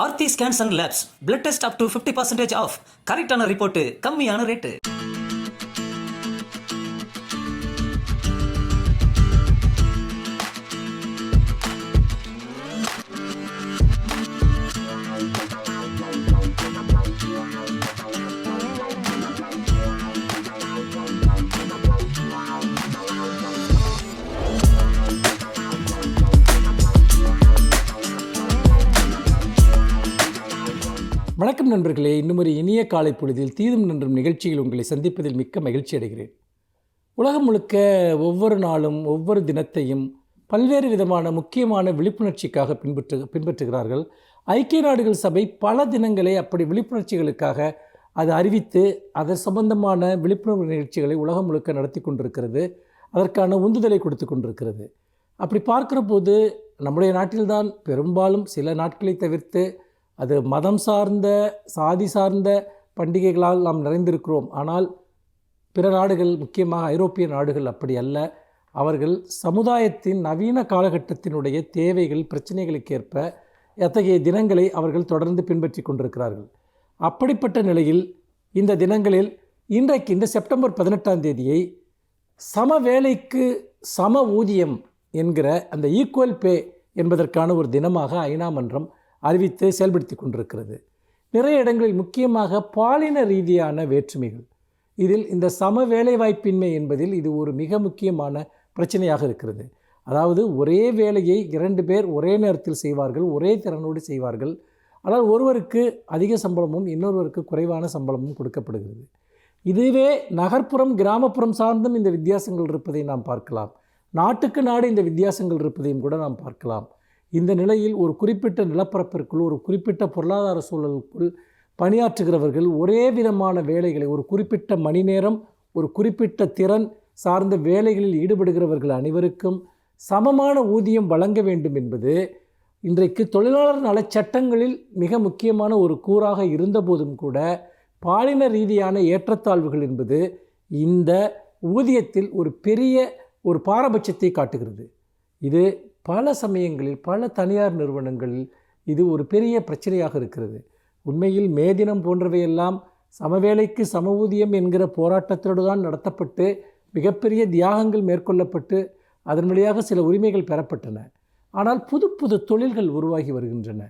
Aarthi scans and labs blood test up to 50% off. கரெக்டான report, கம்மியான rate. வணக்கம் நண்பர்களே, இன்னும் ஒரு இனிய காலை பொழுதில் தீதும் நன்றும் நிகழ்ச்சியில் உங்களை சந்திப்பதில் மிக்க மகிழ்ச்சி அடைகிறேன். உலகம் முழுக்க ஒவ்வொரு நாளும் ஒவ்வொரு தினத்தையும் பல்வேறு விதமான முக்கியமான விழிப்புணர்ச்சிக்காக பின்பற்றுகிறார்கள். ஐக்கிய நாடுகள் சபை பல தினங்களை அப்படி விழிப்புணர்ச்சிகளுக்காக அது அறிவித்து அதன் சம்பந்தமான விழிப்புணர்வு நிகழ்ச்சிகளை உலகம் முழுக்க நடத்தி கொண்டிருக்கிறது. அதற்கான உந்துதலை கொடுத்து கொண்டிருக்கிறது. அப்படி பார்க்கிற போது நம்முடைய நாட்டில்தான் பெரும்பாலும் சில நாட்களை தவிர்த்து அது மதம் சார்ந்த சாதி சார்ந்த பண்டிகைகளால் நாம் நிறைந்திருக்கிறோம். ஆனால் பிற நாடுகள், முக்கியமாக ஐரோப்பிய நாடுகள் அப்படி அல்ல. அவர்கள் சமுதாயத்தின் நவீன காலகட்டத்தினுடைய தேவைகள் பிரச்சனைகளுக்கேற்ப எத்தகைய தினங்களை அவர்கள் தொடர்ந்து பின்பற்றி கொண்டிருக்கிறார்கள். அப்படிப்பட்ட நிலையில் இந்த தினங்களில் இன்றைக்கு இந்த செப்டம்பர் 18ஆம் தேதியை சம வேலைக்கு சம ஊதியம் என்கிற அந்த ஈக்குவல் பே என்பதற்கான ஒரு தினமாக ஐநா மன்றம் அறிவித்து செயல்படுத்தி கொண்டிருக்கிறது. நிறைய இடங்களில் முக்கியமாக பாலின ரீதியான வேற்றுமைகள், இதில் இந்த சம வேலைவாய்ப்பின்மை என்பதில் இது ஒரு மிக முக்கியமான பிரச்சனையாக இருக்கிறது. அதாவது ஒரே வேலையை 2 பேர் ஒரே நேரத்தில் செய்வார்கள், ஒரே திறனோடு செய்வார்கள். ஆனால் ஒருவருக்கு அதிக சம்பளமும் இன்னொருவருக்கு குறைவான சம்பளமும் கொடுக்கப்படுகிறது. இதுவே நகர்ப்புறம் கிராமப்புறம் சார்ந்தும் இந்த வித்தியாசங்கள் இருப்பதை நாம் பார்க்கலாம். நாட்டுக்கு நாடு இந்த வித்தியாசங்கள் இருப்பதையும் கூட நாம் பார்க்கலாம். இந்த நிலையில் ஒரு குறிப்பிட்ட நிலப்பரப்பிற்குள், ஒரு குறிப்பிட்ட பொருளாதார சூழலுக்குள் பணியாற்றுகிறவர்கள் ஒரே விதமான வேலைகளை, ஒரு குறிப்பிட்ட மணி நேரம், ஒரு குறிப்பிட்ட திறன் சார்ந்த வேலைகளில் ஈடுபடுகிறவர்கள் அனைவருக்கும் சமமான ஊதியம் வழங்க வேண்டும் என்பது இன்றைக்கு தொழிலாளர் நலச் சட்டங்களில் மிக முக்கியமான ஒரு கூறாக இருந்தபோதும் கூட பாலின ரீதியான ஏற்றத்தாழ்வுகள் என்பது இந்த ஊதியத்தில் ஒரு பெரிய ஒரு பாரபட்சத்தை காட்டுகிறது. இது பல சமயங்களில் பல தனியார் நிறுவனங்களில் இது ஒரு பெரிய பிரச்சனையாக இருக்கிறது. உண்மையில் மே தினம் போன்றவையெல்லாம் சமவேளைக்கு சம ஊதியம் என்கிற போராட்டத்தோடு தான் நடத்தப்பட்டு மிகப்பெரிய தியாகங்கள் மேற்கொள்ளப்பட்டு அதன் வழியாக சில உரிமைகள் பெறப்பட்டன. ஆனால் புது புது தொழில்கள் உருவாகி வருகின்றன.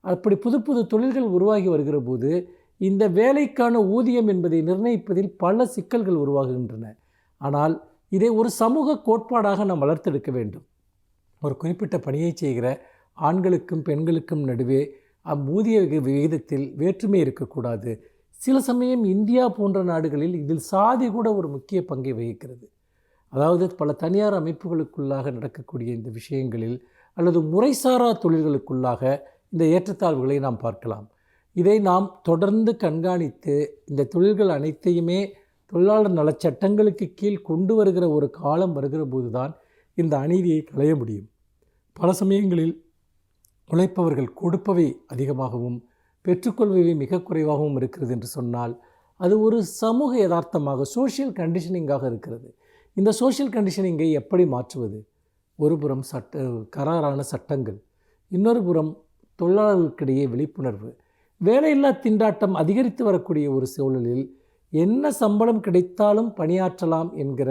அப்படி புது புது தொழில்கள் உருவாகி வருகிற போது இந்த வேலைக்கான ஊதியம் என்பதை நிர்ணயிப்பதில் பல சிக்கல்கள் உருவாகுகின்றன. ஆனால் இதை ஒரு சமூக கோட்பாடாக நாம் வளர்த்தெடுக்க வேண்டும். ஒரு குறிப்பிட்ட பணியை செய்கிற ஆண்களுக்கும் பெண்களுக்கும் நடுவே ஊதிய விகிதத்தில் வேற்றுமை இருக்கக்கூடாது. சில சமயம் இந்தியா போன்ற நாடுகளில் இதில் சாதி கூட ஒரு முக்கிய பங்கை வகிக்கிறது. அதாவது பல தனியார் அமைப்புகளுக்குள்ளாக நடக்கக்கூடிய இந்த விஷயங்களில் அல்லது முறைசாரா தொழில்களுக்குள்ளாக இந்த ஏற்றத்தாழ்வுகளை நாம் பார்க்கலாம். இதை நாம் தொடர்ந்து கண்காணித்து இந்த தொழில்கள் அனைத்தையுமே தொழிலாளர் நலச் சட்டங்களுக்கு கீழ் கொண்டு வருகிற ஒரு காலம் வருகிற போது தான் இந்த அநீதியை களைய முடியும். பல சமயங்களில் உழைப்பவர்கள் கொடுப்பவை அதிகமாகவும் பெற்றுக்கொள்பவை மிக குறைவாகவும் இருக்கிறது என்று சொன்னால் அது ஒரு சமூக யதார்த்தமாக, சோஷியல் கண்டிஷனிங்காக இருக்கிறது. இந்த சோஷியல் கண்டிஷனிங்கை எப்படி மாற்றுவது? ஒரு புறம் கராரான சட்டங்கள், இன்னொரு புறம் தொழிலாளர்களுக்கிடையே விழிப்புணர்வு. வேலையில்லா திண்டாட்டம் அதிகரித்து வரக்கூடிய ஒரு சூழலில் என்ன சம்பளம் கிடைத்தாலும் பணியாற்றலாம் என்கிற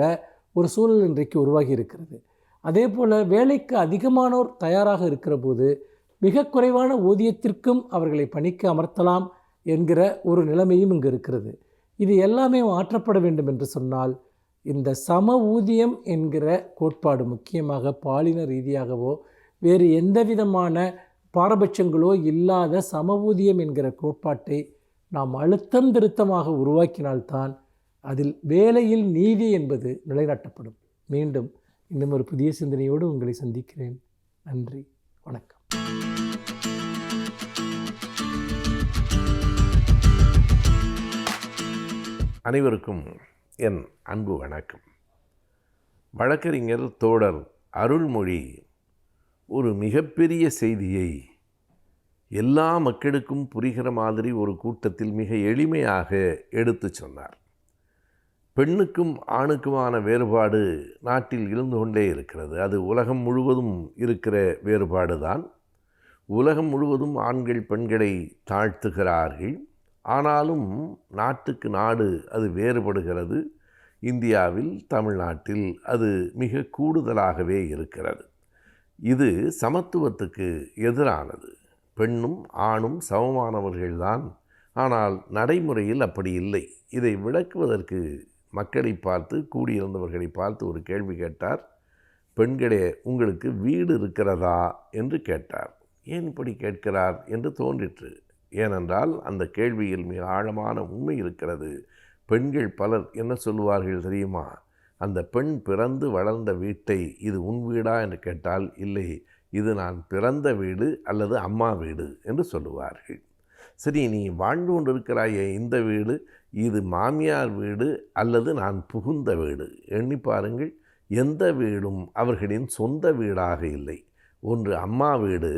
ஒரு சூழல் இன்றைக்கு உருவாகி இருக்கிறது. அதே போல் வேலைக்கு அதிகமானோர் தயாராக இருக்கிற போது மிக குறைவான ஊதியத்திற்கும் அவர்களை பணிக்கு அமர்த்தலாம் என்கிற ஒரு நிலைமையும் இங்கு இருக்கிறது. இது எல்லாமே மாற்றப்பட வேண்டும் என்று சொன்னால் இந்த சம ஊதியம் என்கிற கோட்பாடு, முக்கியமாக பாலின ரீதியாகவோ வேறு எந்த விதமான பாரபட்சங்களோ இல்லாத சம ஊதியம் என்கிற கோட்பாட்டை நாம் அழுத்தம் திருத்தமாக உருவாக்கினால்தான் அதில் வேலையில் நீதி என்பது நிலைநாட்டப்படும். மீண்டும் இன்னும் ஒரு புதிய சிந்தனையோடு உங்களை சந்திக்கிறேன். நன்றி, வணக்கம். அனைவருக்கும் என் அன்பு வணக்கம். வழக்கறிஞர் தோழர் அருள்மொழி ஒரு மிகப்பெரிய செய்தியை எல்லா மக்களுக்கும் புரிகிற மாதிரி ஒரு கூட்டத்தில் மிக எளிமையாக எடுத்து சொன்னார். பெண்ணுக்கும் ஆணுக்குமான வேறுபாடு நாட்டில் இருந்து கொண்டே இருக்கிறது. அது உலகம் முழுவதும் இருக்கிற வேறுபாடு தான். உலகம் முழுவதும் ஆண்கள் பெண்களை தாழ்த்துகிறார்கள். ஆனாலும் நாட்டுக்கு நாடு அது வேறுபடுகிறது. இந்தியாவில், தமிழ்நாட்டில் அது மிக கூடுதலாகவே இருக்கிறது. இது சமத்துவத்துக்கு எதிரானது. பெண்ணும் ஆணும் சமமானவர்கள்தான். ஆனால் நடைமுறையில் அப்படி இல்லை. இதை விளக்குவதற்கு மக்களை பார்த்து, கூடியிருந்தவர்களை பார்த்து ஒரு கேள்வி கேட்டார். பெண்களே, உங்களுக்கு வீடு இருக்கிறதா என்று கேட்டார். ஏன் இப்படி கேட்கிறார் என்று தோன்றிற்று. ஏனென்றால் அந்த கேள்வியில் மிக ஆழமான உண்மை இருக்கிறது. பெண்கள் பலர் என்ன சொல்லுவார்கள் தெரியுமா? அந்த பெண் பிறந்து வளர்ந்த வீட்டை இது உன் வீடா என்று கேட்டால், இல்லை, இது நான் பிறந்த வீடு அல்லது அம்மா வீடு என்று சொல்லுவார்கள். சரி, நீ வாழ்ந்து கொண்டிருக்கிறாயே இந்த வீடு, இது மாமியார் வீடு அல்லது நான் புகுந்த வீடு. எண்ணி பாருங்கள், எந்த வீடும் அவர்களின் சொந்த வீடாக இல்லை. ஒன்று அம்மா வீடு,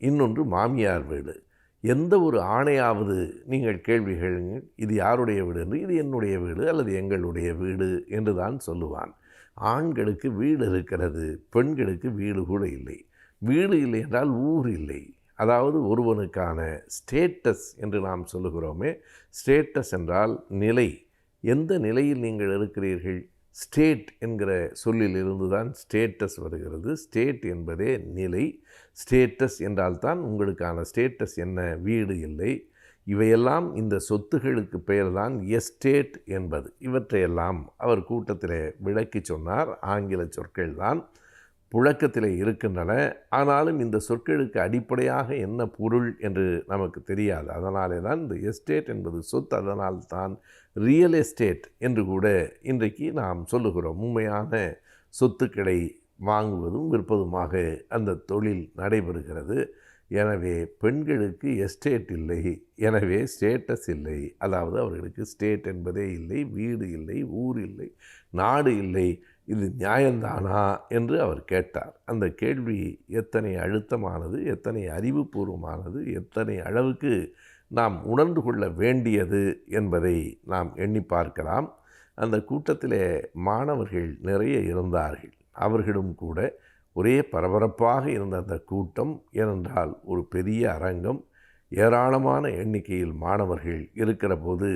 இன்னொன்று மாமியார் வீடு. எந்த ஒரு ஆணையாவது நீங்கள் கேள்விகள், இது யாருடைய வீடு என்று, இது என்னுடைய வீடு அல்லது எங்களுடைய வீடு என்று தான் சொல்லுவான். ஆண்களுக்கு வீடு இருக்கிறது, பெண்களுக்கு வீடு கூட இல்லை. வீடு இல்லை என்றால் ஊர் இல்லை. அதாவது ஒருவனுக்கான ஸ்டேட்டஸ் என்று நாம் சொல்லுகிறோமே, ஸ்டேட்டஸ் என்றால் நிலை. எந்த நிலையில் நீங்கள் இருக்கிறீர்கள்? ஸ்டேட் என்கிற சொல்லில் இருந்து தான் ஸ்டேட்டஸ் வருகிறது. ஸ்டேட் என்பதே நிலை. ஸ்டேட்டஸ் என்றால் தான் உங்களுக்கான ஸ்டேட்டஸ் என்ன? வீடு இல்லை. இவையெல்லாம் இந்த சொத்துகளுக்கு பெயர்தான் எஸ்டேட் என்பது. இவற்றையெல்லாம் அவர் கூட்டத்தில் விளக்கி சொன்னார். ஆங்கில சொற்கள் தான் புழக்கத்தில் இருக்கின்றன. ஆனாலும் இந்த சொற்களுக்கு அடிப்படையாக என்ன பொருள் என்று நமக்கு தெரியாது. அதனாலே தான் இந்த எஸ்டேட் என்பது சொத்து. அதனால் தான் ரியல் எஸ்டேட் என்று கூட இன்றைக்கு நாம் சொல்லுகிறோம். உண்மையான சொத்துக்களை வாங்குவதும் விற்பதுமாக அந்த தொழில் நடைபெறுகிறது. எனவே பெண்களுக்கு எஸ்டேட் இல்லை, எனவே ஸ்டேட்டஸ் இல்லை. அதாவது அவர்களுக்கு ஸ்டேட் என்பதே இல்லை, வீடு இல்லை, ஊர் இல்லை, நாடு இல்லை. இது நியாயந்தானா என்று அவர் கேட்டார். அந்த கேள்வி எத்தனை அழுத்தமானது, எத்தனை அறிவுபூர்வமானது, எத்தனை அளவுக்கு நாம் உணர்ந்து கொள்ள வேண்டியது என்பதை நாம் எண்ணி பார்க்கலாம். அந்த கூட்டத்திலே மாணவர்கள் நிறைய இருந்தார்கள். அவர்களும் கூட ஒரே பரபரப்பாக இருந்த அந்த கூட்டம். ஏனென்றால் ஒரு பெரிய அரங்கம், ஏராளமான எண்ணிக்கையில் மாணவர்கள் இருக்கிற போது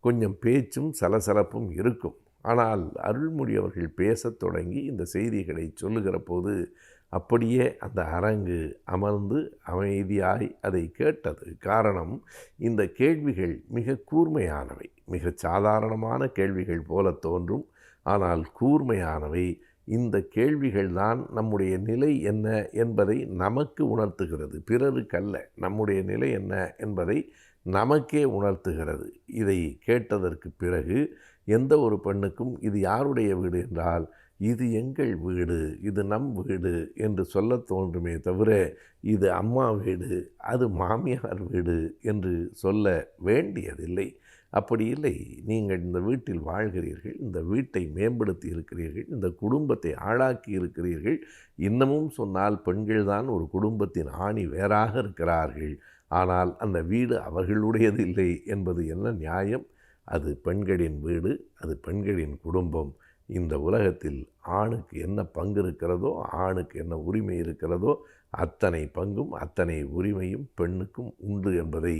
கொஞ்சம் பேச்சும் சலசலப்பும் இருக்கும். ஆனால் அருள்மொழி அவர்கள் பேசத் தொடங்கி இந்த செய்திகளை சொல்லுகிற போது அப்படியே அந்த அரங்கு அமர்ந்து அமைதியாய் அதை கேட்டது. காரணம், இந்த கேள்விகள் மிக கூர்மையானவை. மிக சாதாரணமான கேள்விகள் போல தோன்றும், ஆனால் கூர்மையானவை. இந்த கேள்விகள் தான் நம்முடைய நிலை என்ன என்பதை நமக்கு உணர்த்துகிறது, பிறருக்கல்ல. நம்முடைய நிலை என்ன என்பதை நமக்கே உணர்த்துகிறது. இதை கேட்டதற்கு பிறகு எந்த ஒரு பெண்ணுக்கும் இது யாருடைய வீடு என்றால், இது எங்கள் வீடு, இது நம் வீடு என்று சொல்ல தோன்றுமே தவிர, இது அம்மா வீடு, அது மாமியார் வீடு என்று சொல்ல வேண்டியதில்லை. அப்படி இல்லை. நீங்கள் இந்த வீட்டில் வாழ்கிறீர்கள், இந்த வீட்டை மேம்படுத்தி இருக்கிறீர்கள், இந்த குடும்பத்தை ஆளாக்கி இருக்கிறீர்கள். இன்னமும் சொன்னால் பெண்கள்தான் ஒரு குடும்பத்தின் ஆணி வேறாக இருக்கிறார்கள். ஆனால் அந்த வீடு அவர்களுடையது இல்லை என்பது என்ன நியாயம்? அது பெண்களின் வீடு, அது பெண்களின் குடும்பம். இந்த உலகத்தில் ஆணுக்கு என்ன பங்கு இருக்கிறதோ, ஆணுக்கு என்ன உரிமை இருக்கிறதோ, அத்தனை பங்கும் அத்தனை உரிமையும் பெண்ணுக்கும் உண்டு என்பதை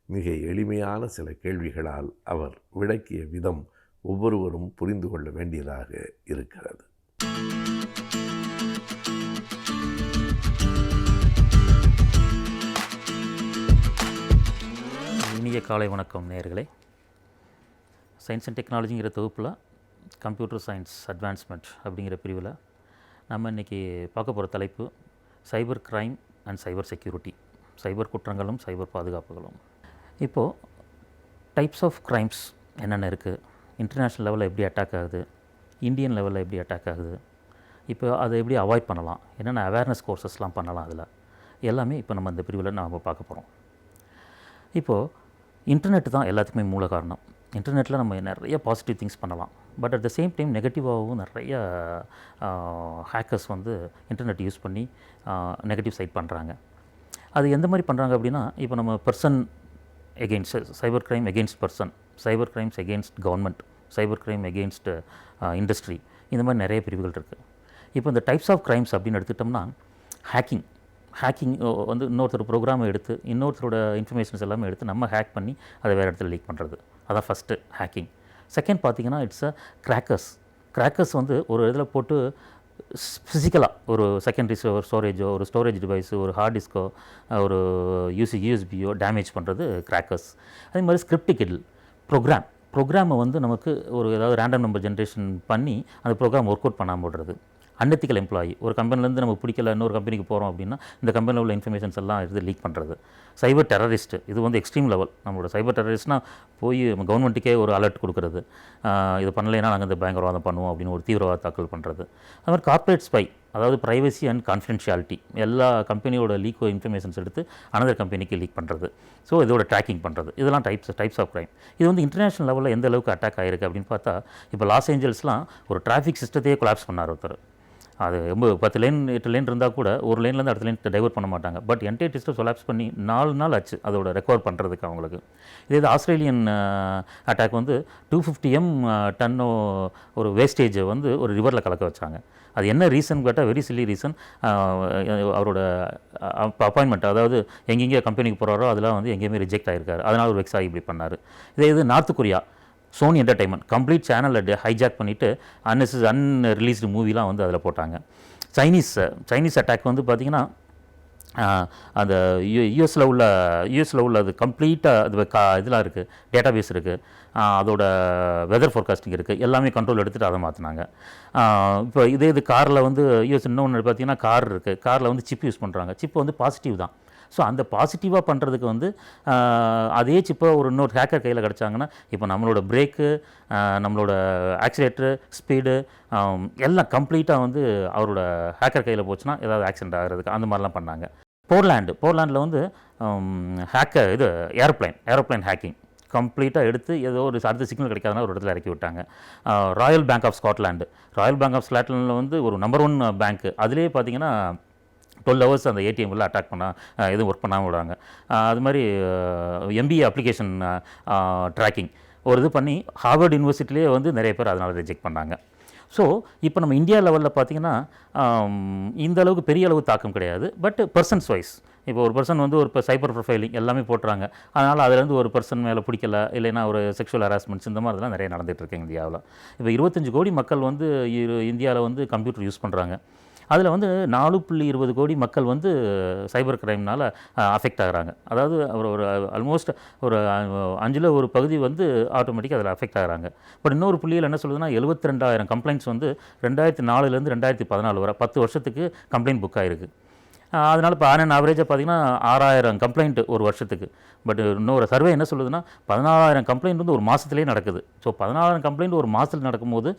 மிக எளிமையான சில கேள்விகளால் அவர் விளக்கிய விதம் ஒவ்வொருவரும் புரிந்து கொள்ள வேண்டியதாக இருக்கிறது. இனிய காலை வணக்கம் நேயர்களே. சயின்ஸ் அண்ட் டெக்னாலஜிங்கிற தொகுப்பில் கம்ப்யூட்டர் சயின்ஸ் அட்வான்ஸ்மெண்ட் அப்படிங்கிற பிரிவில் நம்ம இன்றைக்கி பார்க்க போகிற தலைப்பு cyber crime and cyber security, cyber குற்றங்களும் சைபர் பாதுகாப்புகளும். இப்போது டைப்ஸ் ஆஃப் க்ரைம்ஸ் என்னென்ன இருக்குது, இன்டர்நேஷ்னல் லெவலில் எப்படி அட்டாக் ஆகுது, இந்தியன் லெவலில் எப்படி அட்டாக் ஆகுது, இப்போ அதை எப்படி அவாய்ட் பண்ணலாம், என்னென்ன அவேர்னஸ் கோர்சஸ்லாம் பண்ணலாம், அதில் எல்லாமே இப்போ நம்ம இந்த பிரிவில் நாம் பார்க்க போகிறோம். இப்போது இன்டர்நெட் தான் எல்லாத்துக்குமே மூல காரணம். இன்டர்நெட்டில் நம்ம நிறைய பாசிட்டிவ் திங்ஸ் பண்ணலாம். But at the same time நெகட்டிவாகவும் நிறைய ஹேக்கர்ஸ் வந்து இன்டர்நெட் யூஸ் பண்ணி நெகட்டிவ் சைட் பண்ணுறாங்க. அது எந்த மாதிரி பண்ணுறாங்க அப்படின்னா, இப்போ நம்ம person against cyber crime, against person, cyber crimes against government, cyber crime against industry, இந்த மாதிரி நிறைய பிரிவுகள் இருக்குது. இப்போ இந்த டைப்ஸ் ஆஃப் கிரைம்ஸ் அப்படின்னு எடுத்துக்கிட்டோம்னா, ஹேக்கிங், ஹேக்கிங் வந்து இன்னொருத்தர் ப்ரோக்ராமை எடுத்து இன்னொருத்தரோட இன்ஃபர்மேஷன்ஸ் எல்லாமே எடுத்து நம்ம ஹேக் பண்ணி அதை வேறு இடத்துல லீக் பண்ணுறது. அதான் ஃபஸ்ட்டு ஹேக்கிங். செகண்ட் பார்த்திங்கன்னா இட்ஸ் அ கிராக்கர்ஸ் வந்து ஒரு இதில் போட்டு ஃபிசிக்கலாக ஒரு செகண்டரி ஸ்டோரேஜோ ஒரு ஸ்டோரேஜ் டிவைஸோ ஒரு ஹார்ட் டிஸ்கோ ஒரு யூஎஸ்பியோ டேமேஜ் பண்ணுறது கிராக்கர்ஸ். அதே மாதிரி ஸ்கிரிப்டிக்கல் ப்ரோக்ராமை வந்து நமக்கு ஒரு ஏதாவது ரேண்டம் நம்பர் ஜென்ரேஷன் பண்ணி அந்த ப்ரோக்ராம் ஒர்க் அவுட் பண்ணாமல் விடுறது. அன்எத்திக்கல் எம்ப்ளாயி, ஒரு கம்பெனிலேருந்து நமக்கு பிடிக்கல இன்னொரு கம்பெனிக்கு போகிறோம் அப்படின்னா இந்த கம்பெனியில் உள்ள இன்ஃபர்மேஷன்ஸ் எல்லாம் எடுத்து லீக் பண்ணுறது. சைபர் டெரரிஸ்ட், இது வந்து எக்ஸ்ட்ரீம் லெவல். நம்மளோட சைபர் டெரரிஸ்ட்னால் போய் கவர்மெண்ட்டுக்கே ஒரு அலர்ட் கொடுக்குறது, இது பண்ணலைன்னா நாங்கள் இந்த பயங்கரவாதம் பண்ணுவோம் அப்படின்னு ஒரு தீவிரவாத தாக்கல் பண்ணுறது. அது மாதிரி கார்ப்பரேட் ஸ்பை, அதாவது ப்ரைவசி அண்ட் கான்ஃபிடென்ஷியாலிட்டி, எல்லா கம்பெனியோட லீக் இன்ஃபர்மேஷன்ஸ் எடுத்து அனதர் கம்பெனிக்கு லீக் பண்ணுறது. ஸோ இதோட ட்ராக்கிங் பண்ணுறது. இதெல்லாம் டைப்ஸ் ஆஃப் க்ரைம். இது வந்து இன்டர்நேஷனல் லெவலில் எந்த அளவுக்கு அட்டாக் ஆகிருக்கு அப்படின்னு பார்த்தா, இப்போ லாஸ் ஏஞ்சல்ஸ்லாம் ஒரு டிராஃபிக் சிஸ்டத்தையே கொலாப்ஸ் பண்ணார் ஒருத்தர். அது 10 லேன் 8 லேன் இருந்தால் கூட ஒரு லேன்லேருந்து அடுத்த லேன் டைவர்ட் பண்ண மாட்டாங்க. பட் என்டையர் சிஸ்டம் கொலாப்ஸ் பண்ணி 4 நாள் ஆச்சு அதோட ரெக்கவர் பண்ணுறதுக்கு அவங்களுக்கு. இதே ஆஸ்திரேலியன் அட்டாக் வந்து 250 டன்னோ ஒரு வேஸ்டேஜை வந்து ஒரு ரிவரில் கலக்க வச்சாங்க. அது என்ன ரீசன் கேட்டால் வெரி சில்லி ரீசன். அவரோட அப்பாயின்மெண்ட், அதாவது எங்கெங்கே கம்பெனிக்கு போகிறாரோ அதெல்லாம் வந்து எங்கேயுமே ரிஜெக்ட் ஆகிருக்காரு. அதனால் ஒரு வெக்ஸ் ஆகி இப்படி பண்ணார். இது North Korea Sony entertainment complete சேனலை ஹைஜாக் பண்ணிவிட்டு அன்ரிலீஸ்டு மூவிலாம் வந்து அதில் போட்டாங்க. சைனீஸ் அட்டாக் வந்து பார்த்திங்கன்னா அந்த யூஎஸில் உள்ள அது கம்ப்ளீட்டாக அது இதெல்லாம் இருக்குது, டேட்டா பேஸ் இருக்குது, அதோட வெதர் ஃபோர்காஸ்டிங் இருக்குது, எல்லாமே கண்ட்ரோல் எடுத்துகிட்டு அதை மாற்றினாங்க. இப்போ இது காரில் வந்து யூஎஸ் இன்னொன்று பார்த்திங்கன்னா கார் இருக்குது, காரில் வந்து சிப் யூஸ் பண்ணுறாங்க. சிப் வந்து பாசிட்டிவ் தான். ஸோ அந்த பாசிட்டிவாக பண்ணுறதுக்கு வந்து அதே சிப்பை இன்னொரு ஹேக்கர் கையில் கிடச்சாங்கன்னா இப்போ நம்மளோட பிரேக்கு, நம்மளோட ஆக்சிலேட்டரு, ஸ்பீடு எல்லாம் கம்ப்ளீட்டாக வந்து அவரோட ஹேக்கர் கையில் போச்சுன்னா ஏதாவது ஆக்சிடென்ட் ஆகிறதுக்கு அந்த மாதிரிலாம் பண்ணாங்க. போர்லாண்டில் வந்து ஏரோப்ளைன் ஹேக்கிங் கம்ப்ளீட்டாக எடுத்து ஏதோ ஒரு அடுத்த சிக்னல் கிடைக்காதுன்னா ஒரு இடத்துல இறக்கி விட்டாங்க. ராயல் பேங்க் ஆஃப் ஸ்காட்லாண்டில் வந்து ஒரு நம்பர் 1 பேங்க்கு, அதுலேயே பார்த்திங்கன்னா 12 hours அந்த ஏடிஎம்மில் அட்டாக் பண்ணால் எதுவும் ஒர்க் பண்ணாமல் விடுவாங்க. அது மாதிரி எம்பிஏ அப்ளிகேஷன் ட்ராக்கிங் ஒரு இது பண்ணி ஹார்வர்ட் யூனிவர்சிட்டிலே வந்து நிறைய பேர் அதனால் ரிஜெக்ட் பண்ணாங்க. ஸோ இப்போ நம்ம இந்தியா லெவலில் பார்த்திங்கன்னா இந்த அளவுக்கு பெரிய அளவு தாக்கம் கிடையாது. பட் பர்சன்ஸ் வைஸ் இப்போ ஒரு பர்சன் வந்து ஒரு சைபர் ப்ரொஃபைலிங் எல்லாமே போட்டுறாங்க. அதனால் அதுலேருந்து ஒரு பர்சன் மேலே பிடிக்கல, இல்லைன்னா ஒரு செக்ஷுவல் ஹராஸ்மெண்ட்ஸ் இந்த மாதிரிலாம் நிறைய நடந்துகிட்ருக்கு இந்தியாவில். இப்போ 25 கோடி மக்கள் வந்து இந்தியாவில் வந்து கம்ப்யூட்டர் யூஸ் பண்ணுறாங்க. அதில் வந்து 4.20 கோடி மக்கள் வந்து சைபர் கிரைம்னால் அஃபெக்ட் ஆகிறாங்க. அதாவது ஒரு ஆல்மோஸ்ட் ஒரு 5ல் ஒரு பகுதி வந்து ஆட்டோமேட்டிக்காக அதில் அஃபெக்ட் ஆகிறாங்க. பட் இன்னொரு புள்ளியில் என்ன சொல்லுதுன்னா 72,000 கம்ப்ளைண்ட்ஸ் வந்து 2004லேருந்து 2014 வரை 10 வருஷத்துக்கு கம்ப்ளைண்ட் புக் ஆகிருக்கு. அதனால் இப்போ ஆவரேஜாக பார்த்திங்கன்னா 6,000 கம்ப்ளைண்ட் ஒரு வருஷத்துக்கு. பட் இன்னொரு சர்வே என்ன சொல்லுதுன்னா 14,000 கம்ப்ளைண்ட் வந்து ஒரு மாதத்துலேயே நடக்குது. ஸோ 14,000 கம்ப்ளைண்ட் ஒரு மாதத்தில் நடக்கும்போது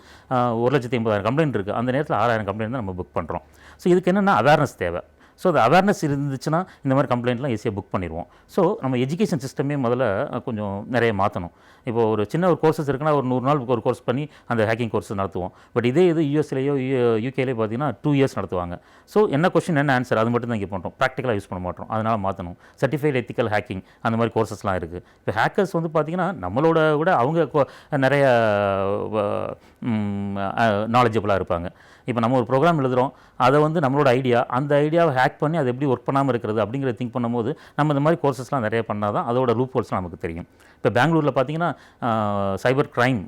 1,80,000 கம்ப்ளைண்ட் இருக்குது. அந்த நேரத்தில் 6,000 கம்ப்ளைண்ட் தான் நம்ம புக் பண்ணுறோம். ஸோ இதுக்கு என்னென்னா அவேர்னஸ் தேவை. ஸோ அந்த அவேர்னஸ் இருந்துச்சுன்னா இந்த மாதிரி கம்ப்ளைண்ட்லாம் ஈஸியாக புக் பண்ணிடுவோம். ஸோ நம்ம எஜுகேஷன் சிஸ்டமே முதல்ல கொஞ்சம் நிறைய மாற்றணும். இப்போ ஒரு சின்ன ஒரு கோர்சஸ் இருக்குன்னா ஒரு 100 நாள் ஒரு கோர்ஸ் பண்ணி அந்த ஹேக்கிங் கோர்ஸ் நடத்துவோம். பட் இது யூஎஸ்லேயோ யூகேலேயோ பார்த்தீங்கன்னா 2 years நடத்துவாங்க. ஸோ என்ன கொஸ்டின் என்ன ஆன்சர் அது மட்டும் தான் இங்கே பண்ணுறோம், ப்ராக்டிக்கலாக யூஸ் பண்ண மாட்டோம். அதனால் மாற்றணும். சர்டிஃபைட் எத்திக்கல் ஹேக்கிங் அந்த மாதிரி கோர்சஸ்லாம் இருக்குது. இப்போ ஹேக்கர்ஸ் வந்து பார்த்திங்கன்னா நம்மளோட விட அவங்க நிறைய நாலேஜபிளாக இருப்பாங்க. இப்போ நம்ம ஒரு ப்ரோக்ராம் எழுதுகிறோம், அதை வந்து நம்மளோட அந்த ஐடியாவை ஹேக் பண்ணி அது எப்படி ஒர்க் பண்ணாமல் இருக்கிறது அப்படிங்கிறத திங்க் பண்ணும்போது நம்ம இந்த மாதிரி கோர்சஸ்லாம் நிறைய பண்ணால் தான் அதோட லூப் ஹோல்ஸ்லாம் நமக்கு தெரியும். இப்போ பெங்களூரில் பார்த்திங்கன்னா cyber crime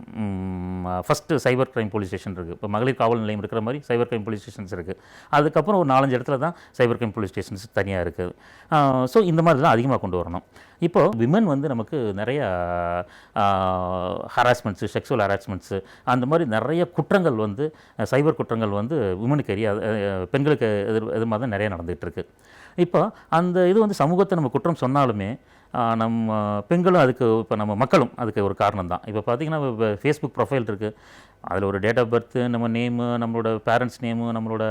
first cyber crime police station இருக்குது. இப்போ மகளிர் காவல் நிலையம் இருக்கிற மாதிரி சைபர் க்ரைம் போலீஸ் ஸ்டேஷன்ஸ் இருக்குது. அதுக்கப்புறம் ஒரு 4-5 இடத்துல தான் சைபர் க்ரைம் போலீஸ் ஸ்டேஷன்ஸ் தனியாக இருக்குது. ஸோ இந்த மாதிரிலாம் அதிகமாக கொண்டு வரணும். இப்போது விமன் வந்து நமக்கு நிறைய ஹராஸ்மெண்ட்ஸு, செக்ஷுவல் ஹராஸ்மெண்ட்ஸு அந்த மாதிரி நிறைய குற்றங்கள் வந்து சைபர் குற்றங்கள் வந்து விமனுக்கு பெண்களுக்கு எதிர்மாக தான் நிறைய நடந்துகிட்ருக்கு. இப்போ அந்த இது வந்து சமூகத்தை நம்ம குற்றம் சொன்னாலுமே நம்ம பெண்களும் அதுக்கு, இப்போ நம்ம மக்களும் அதுக்கு ஒரு காரணம் தான். இப்போ பார்த்திங்கன்னா இப்போ ஃபேஸ்புக் ப்ரொஃபைல் இருக்குது, அதில் ஒரு டேட் ஆஃப் பர்த்து, நம்ம நேமு, நம்மளோட பேரண்ட்ஸ் நேமு, நம்மளோட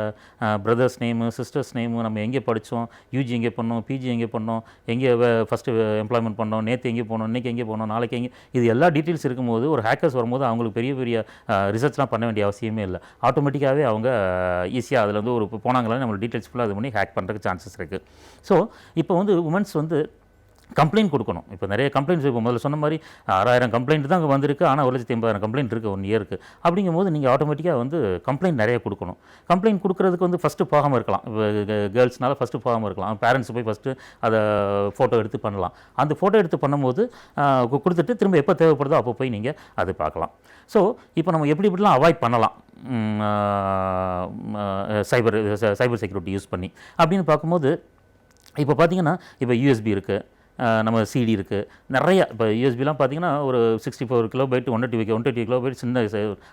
பிரதர்ஸ் நேமு, சிஸ்டர்ஸ் நேமு, நம்ம எங்கே படித்தோம், யூஜி எங்கே பண்ணோம், பிஜி எங்கே பண்ணோம், எங்கே ஃபஸ்ட்டு எம்ப்ளாய்மெண்ட் பண்ணோம், நேற்று எங்கே போனோம், இன்றைக்கி எங்கே போனோம், நாளைக்கு எங்கே, இது எல்லா டீட்டெயில்ஸ் இருக்கும்போது ஒரு ஹேக்கர்ஸ் வரும்போது அவங்களுக்கு பெரிய ரிசர்ச்லாம் பண்ண வேண்டிய அவசியமே இல்லை. ஆட்டோமேட்டிக்காகவே அவங்க ஈஸியாக அதில் வந்து ஒரு போனாங்களே நம்ம டீட்டெயில்ஸ் ஃபுல்லாக இது பண்ணி ஹேக் பண்ணுறதுக்கு சான்சஸ் இருக்குது. ஸோ இப்போ வந்து உமன்ஸ் வந்து கம்ப்ளைண்ட் கொடுக்கணும். இப்போ நிறைய கம்ப்ளைண்ட்ஸ் இப்போ முதல்ல சொன்ன மாதிரி 6000 கம்ப்ளைண்ட் தான் அங்கே வந்திருக்கு, ஆனால் 1,80,000 கம்ப்ளைண்ட் இருக்குது 1 இயருக்கு. அப்படிங்கும்போது நீங்கள் ஆட்டோமேட்டிக்காக வந்து கம்ப்ளைண்ட் நிறைய கொடுக்கணும். கம்ப்ளைண்ட் கொடுக்குறதுக்கு வந்து ஃபஸ்ட்டு போகாமல் இருக்கலாம். இப்போ கேர்ள்ஸ்னால ஃபஸ்ட்டு போகாமல் இருக்கலாம். பேரண்ட்ஸ் போய் ஃபஸ்ட்டு அதை ஃபோட்டோ எடுத்து பண்ணலாம். அந்த ஃபோட்டோ எடுத்து பண்ணும்போது கொடுத்துட்டு திரும்ப எப்போ தேவைப்படுதோ அப்போ போய் நீங்கள் அது பார்க்கலாம். ஸோ இப்போ நம்ம எப்படி எப்படிலாம் அவாய்ட் பண்ணலாம் சைபர் செக்யூரிட்டி யூஸ் பண்ணி அப்படின்னு பார்க்கும்போது, இப்போ பார்த்தீங்கன்னா இப்போ யூஎஸ்பி இருக்குது, நம்ம சிடி இருக்குது, நிறைய இப்போ யூஎஸ்பிலாம் பார்த்தீங்கன்னா ஒரு 64 கிலோபைட் 120 கிலோபைட் சின்ன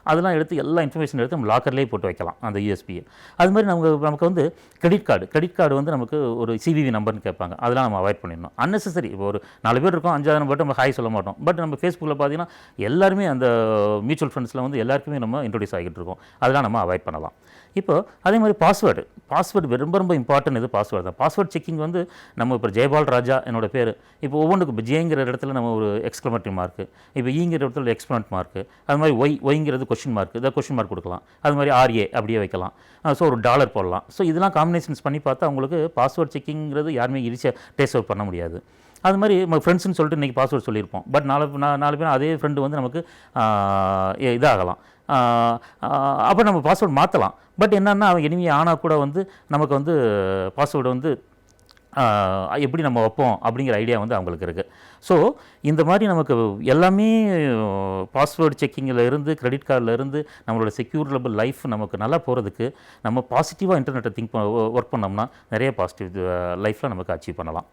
அதெல்லாம் எடுத்து எல்லா இன்ஃபர்மேஷன் எடுத்து நம்ம லாக்கர்லேயே போட்டு வைக்கலாம் அந்த யூஎஸ்பியை. அது மாதிரி நமக்கு வந்து கிரெடிட் கார்டு வந்து நமக்கு ஒரு சிவிவி நம்பர்னு கேட்பாங்க, அதெல்லாம் நம்ம அவாய்ட் பண்ணிடணும். அன்னெசரி இப்போ ஒரு 4 பேர் இருக்கோம், 5,000 நம்பர் நம்ம ஹாய் சொல்ல மாட்டோம். பட் நம்ம ஃபேஸ்புக்கில் பார்த்தீங்கன்னா எல்லாருமே அந்த மியூச்சுவல் ஃபண்ட்ஸில் வந்து எல்லாருக்குமே நம்ம இன்ட்ரோடியூஸ் ஆகிட்டு இருக்கோம், அதெல்லாம் நம்ம அவாய்ட் பண்ணலாம். இப்போ அதே மாதிரி பாஸ்வேர்டு ரொம்ப இம்பார்ட்டன்ட். இது பாஸ்வேர்டு தான். பாஸ்வேர்ட் செக்கிங் வந்து நம்ம இப்போ ஜெயபால் ராஜா என்னோட பேர், இப்போ ஒவ்வொன்றுக்கு இப்போ ஜேங்கிற இடத்துல நம்ம ஒரு எக்ஸ்க்ளமேட்டரி மார்க்கு, இப்போ ஈங்கிற இடத்துல எக்ஸ்பிளமெண்ட் மார்க்கு, அது மாதிரி ஒய்ங்கிறது கொஷின் மார்க், இதை கொஷின் மார்க் கொடுக்கலாம். அது மாதிரி RA அப்படியே வைக்கலாம். ஸோ ஒரு டாலர் போடலாம். ஸோ இதெல்லாம் காம்பினேஷன்ஸ் பண்ணி பார்த்தா உங்களுக்கு பாஸ்வேர்ட் செக்கிங்கிறது யாருமே ஈஸியாக டேஸ்ட் அவுட் பண்ண முடியாது. அது மாதிரி நம்ம ஃப்ரெண்ட்ஸ்னு சொல்லிட்டு இன்றைக்கி பாஸ்வேர்ட் சொல்லியிருப்போம். பட் நாலு பேர் அதே ஃப்ரெண்டு வந்து நமக்கு இதாகலாம். அப்போ நம்ம பாஸ்வேர்டு மாற்றலாம். பட் என்னென்னா அவன் எனிமி ஆனால் கூட வந்து நமக்கு வந்து பாஸ்வேர்டு வந்து எப்படி நம்ம வைப்போம் அப்படிங்கிற ஐடியா வந்து அவங்களுக்கு இருக்குது. ஸோ இந்த மாதிரி நமக்கு எல்லாமே பாஸ்வேர்டு செக்கிங்கில் இருந்து கிரெடிட் கார்டில் இருந்து நம்மளோட செக்யூரபிள் லைஃப் நமக்கு நல்லா போகிறதுக்கு நம்ம பாசிட்டிவாக இன்டர்நெட்டை ஒர்க் பண்ணோம்னா நிறைய பாசிட்டிவ் லைஃப்பில் நமக்கு அச்சீவ் பண்ணலாம்.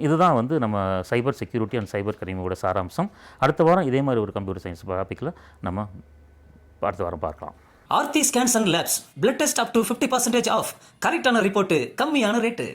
இதுதான் வந்து நம்ம சைபர் செக்யூரிட்டி அண்ட் சைபர் கிரைமோட சாராம்சம். அடுத்த வாரம் இதே மாதிரி ஒரு கம்ப்யூட்டர் சயின்ஸ் டாப்பிக்கில் நம்ம அடுத்த வாரம் பார்க்கலாம். Aarthi scans and labs blood test up to 50% off. கரெக்டான ரிப்போர்ட்டு, கம்மியான ரேட்டு.